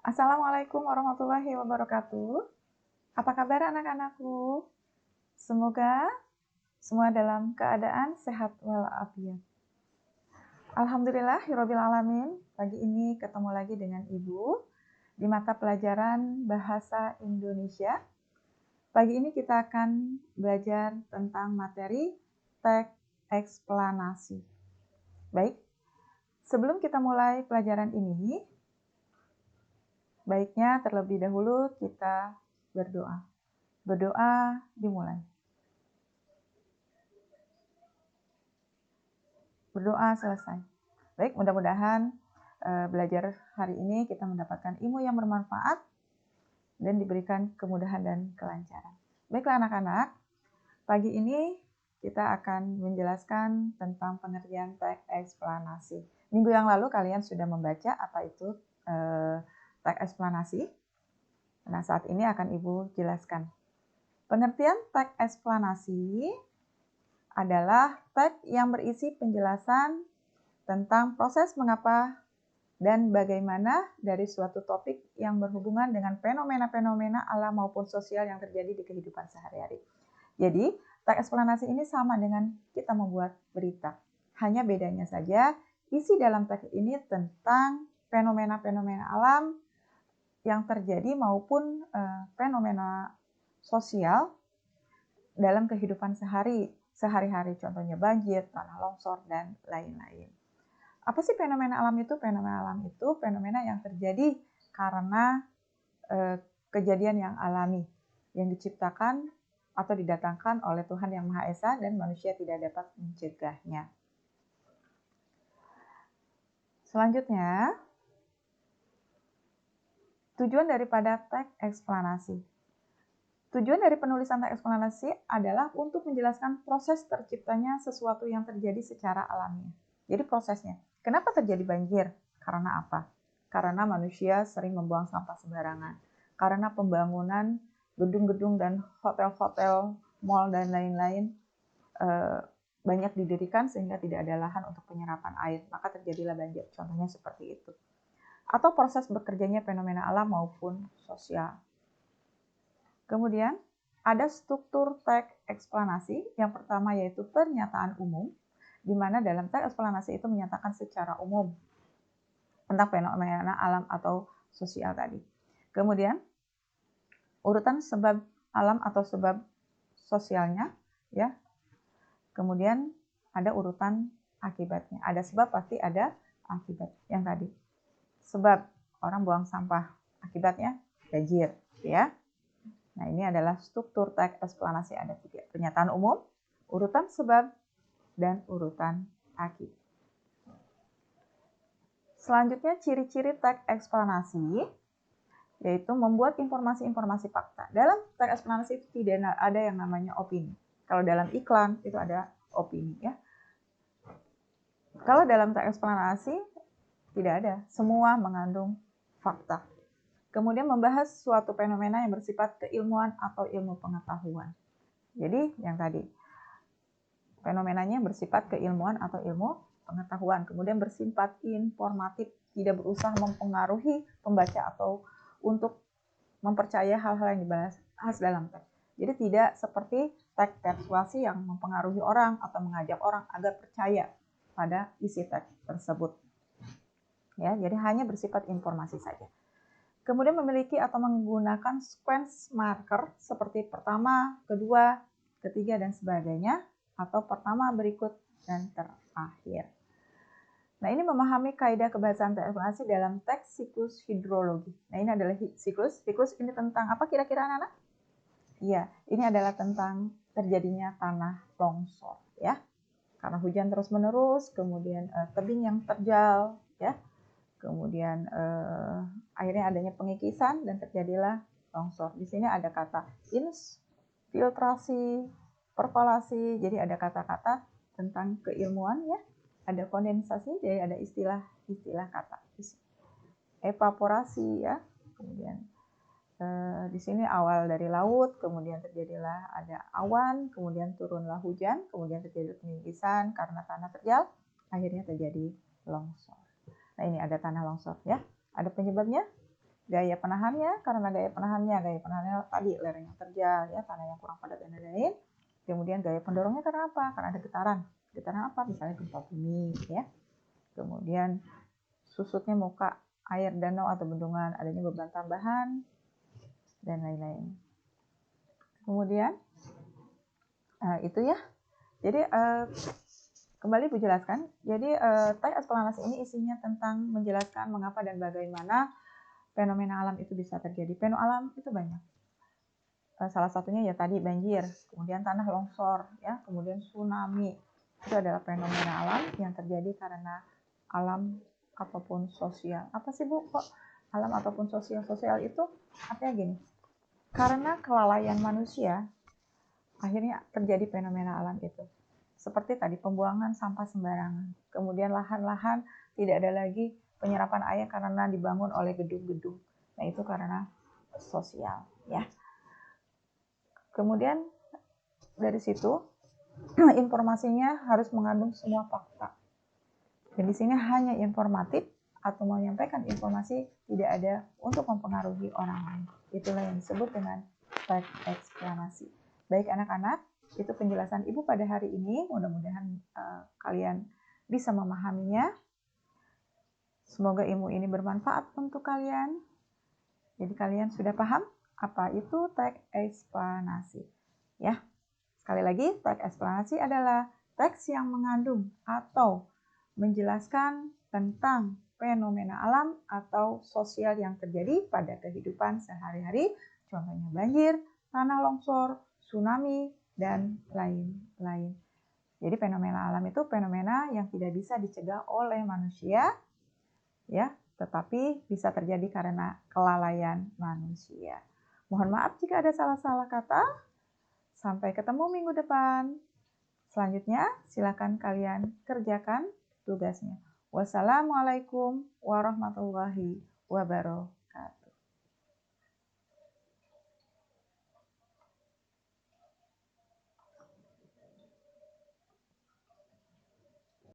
Assalamualaikum warahmatullahi wabarakatuh. Apa kabar anak-anakku? Semoga semua dalam keadaan sehat walafiat. Alhamdulillahirabbil alamin. Pagi ini ketemu lagi dengan Ibu di mata pelajaran Bahasa Indonesia. Pagi ini kita akan belajar tentang materi teks eksplanasi. Baik, sebelum kita mulai pelajaran ini, baiknya terlebih dahulu kita berdoa. Berdoa dimulai. Berdoa selesai. Baik, mudah-mudahan belajar hari ini kita mendapatkan ilmu yang bermanfaat dan diberikan kemudahan dan kelancaran. Baiklah anak-anak, pagi ini kita akan menjelaskan tentang pengertian teks eksplanasi. Minggu yang lalu kalian sudah membaca apa itu teks eksplanasi. Nah, saat ini akan Ibu jelaskan. Pengertian teks eksplanasi adalah teks yang berisi penjelasan tentang proses mengapa dan bagaimana dari suatu topik yang berhubungan dengan fenomena-fenomena alam maupun sosial yang terjadi di kehidupan sehari-hari. Jadi, teks eksplanasi ini sama dengan kita membuat berita. Hanya bedanya saja, isi dalam teks ini tentang fenomena-fenomena alam yang terjadi maupun fenomena sosial dalam kehidupan sehari-hari, contohnya banjir, tanah longsor, dan lain-lain. Apa sih fenomena alam itu? Fenomena alam itu fenomena yang terjadi karena kejadian yang alami, yang diciptakan atau didatangkan oleh Tuhan Yang Maha Esa dan manusia tidak dapat mencegahnya. Selanjutnya, tujuan daripada teks eksplanasi. Tujuan dari penulisan teks eksplanasi adalah untuk menjelaskan proses terciptanya sesuatu yang terjadi secara alami. Jadi prosesnya. Kenapa terjadi banjir? Karena apa? Karena manusia sering membuang sampah sembarangan. Karena pembangunan gedung-gedung dan hotel-hotel, mal dan lain-lain banyak didirikan sehingga tidak ada lahan untuk penyerapan air. Maka terjadilah banjir. Contohnya seperti itu. Atau proses bekerjanya fenomena alam maupun sosial. Kemudian ada struktur teks eksplanasi. Yang pertama yaitu pernyataan umum, di mana dalam teks eksplanasi itu menyatakan secara umum tentang fenomena alam atau sosial tadi. Kemudian urutan sebab alam atau sebab sosialnya, ya. Kemudian ada urutan akibatnya. Ada sebab pasti ada akibat yang tadi. Sebab orang buang sampah, akibatnya banjir, ya. Nah, ini adalah struktur teks eksplanasi, ada 3. Pernyataan umum, urutan sebab, dan urutan akibat. Selanjutnya, ciri-ciri teks eksplanasi, yaitu membuat informasi-informasi fakta. Dalam teks eksplanasi itu tidak ada yang namanya opini. Kalau dalam iklan, itu ada opini, ya. Kalau dalam teks eksplanasi, tidak ada. Semua mengandung fakta. Kemudian membahas suatu fenomena yang bersifat keilmuan atau ilmu pengetahuan. Jadi yang tadi, fenomenanya bersifat keilmuan atau ilmu pengetahuan. Kemudian bersifat informatif, tidak berusaha mempengaruhi pembaca atau untuk mempercayai hal-hal yang dibahas dalam teks. Jadi tidak seperti teks persuasi yang mempengaruhi orang atau mengajak orang agar percaya pada isi teks tersebut. Ya, jadi hanya bersifat informasi saja. Kemudian memiliki atau menggunakan sequence marker seperti pertama, kedua, ketiga, dan sebagainya, atau pertama, berikut, dan terakhir. Nah, ini memahami kaidah kebahasaan teks eksplanasi dalam teks siklus hidrologi. Nah, ini adalah siklus. Siklus ini tentang apa kira-kira anak-anak? Iya, ini adalah tentang terjadinya tanah longsor, ya. Karena hujan terus-menerus, kemudian tebing yang terjal, ya. Kemudian akhirnya adanya pengikisan dan terjadilah longsor. Di sini ada kata infiltrasi, perkolasi, jadi ada kata-kata tentang keilmuan, ya. Ada kondensasi, jadi ada istilah kata. Evaporasi, ya. Kemudian di sini awal dari laut, kemudian terjadilah ada awan, kemudian turunlah hujan, kemudian terjadi pengikisan karena tanah terjal, akhirnya terjadi longsor. Nah, ini ada tanah longsor, ya. Ada penyebabnya? Gaya penahannya, karena gaya penahannya tadi lereng yang terjal, ya, tanah yang kurang padat dan lain-lain. Kemudian gaya pendorongnya karena apa? Karena ada getaran. Getaran apa? Misalnya gempa bumi, ya. Kemudian susutnya muka air danau atau bendungan, adanya beban tambahan, dan lain-lain. Kemudian itu ya. Jadi kembali Bu jelaskan. Jadi teks eksplanasi ini isinya tentang menjelaskan mengapa dan bagaimana fenomena alam itu bisa terjadi. Fenomena alam itu banyak. Salah satunya ya tadi banjir, kemudian tanah longsor, ya, kemudian tsunami. Itu adalah fenomena alam yang terjadi karena alam ataupun sosial. Apa sih Bu kok alam ataupun sosial? Sosial itu artinya gini. Karena kelalaian manusia akhirnya terjadi fenomena alam itu. Seperti tadi pembuangan sampah sembarangan. Kemudian lahan-lahan tidak ada lagi penyerapan air karena dibangun oleh gedung-gedung. Nah, itu karena sosial, ya. Kemudian dari situ informasinya harus mengandung semua fakta. Dan di sini hanya informatif atau menyampaikan informasi, tidak ada untuk mempengaruhi orang lain. Itulah yang disebut dengan teks eksplanasi. Baik anak-anak, itu penjelasan Ibu pada hari ini. Mudah-mudahan kalian bisa memahaminya. Semoga ilmu ini bermanfaat untuk kalian. Jadi kalian sudah paham apa itu teks eksplanasi, ya. Sekali lagi, teks eksplanasi adalah teks yang mengandung atau menjelaskan tentang fenomena alam atau sosial yang terjadi pada kehidupan sehari-hari, contohnya banjir, tanah longsor, tsunami, dan lain-lain. Jadi fenomena alam itu fenomena yang tidak bisa dicegah oleh manusia, ya, tetapi bisa terjadi karena kelalaian manusia. Mohon maaf jika ada salah-salah kata. Sampai ketemu minggu depan. Selanjutnya, silakan kalian kerjakan tugasnya. Wassalamualaikum warahmatullahi wabarakatuh.